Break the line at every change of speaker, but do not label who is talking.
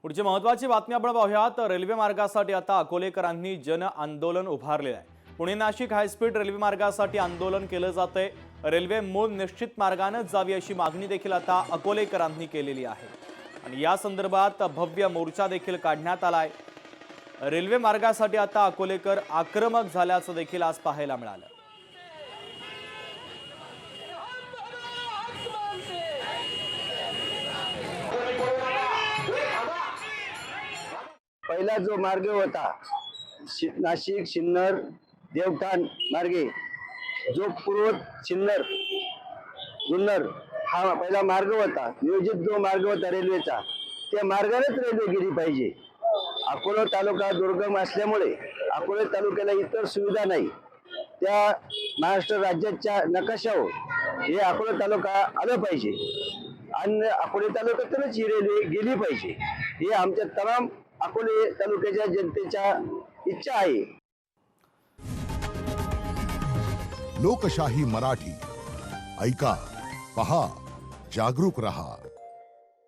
पुढची महत्त्वाची बातमी आपण पाहूयात। रेल्वे मार्गासाठी आता अकोलेकरांनी जन आंदोलन उभारले आहे। पुणे नाशिक हायस्पीड रेल्वे मार्गासाठी आंदोलन केलं जातंय। रेल्वे मूळ निश्चित मार्गाने जावी अशी मागणी देखील आता अकोलेकरांनी केलेली आहे आणि या संदर्भात भव्य मोर्चा देखील काढण्यात आलाय। रेल्वे मार्गासाठी आता अकोलेकर आक्रमक झाल्याचं देखील आज पाहायला मिळालं।
पहिला जो मार्ग होता नाशिक सिन्नर देवठाण मार्गे जो पूर्व सिन्नर जुन्नर हा पहिला मार्ग होता, नियोजित जो मार्ग होता रेल्वेचा, त्या मार्गानेच रेल्वे गेली पाहिजे। अकोला तालुका दुर्गम असल्यामुळे अकोला तालुक्याला इतर सुविधा नाही। त्या महाराष्ट्र राज्याच्या नकाशावर हे अकोला तालुका आलं पाहिजे आणि अकोला तालुक्यातूनच ही रेल्वे गेली पाहिजे, हे आमच्या तमाम अकोले तालुक्याच्या जनतेच्या इच्छा आहे।
लोकशाही मराठी ऐका, पहा, जागरूक रहा।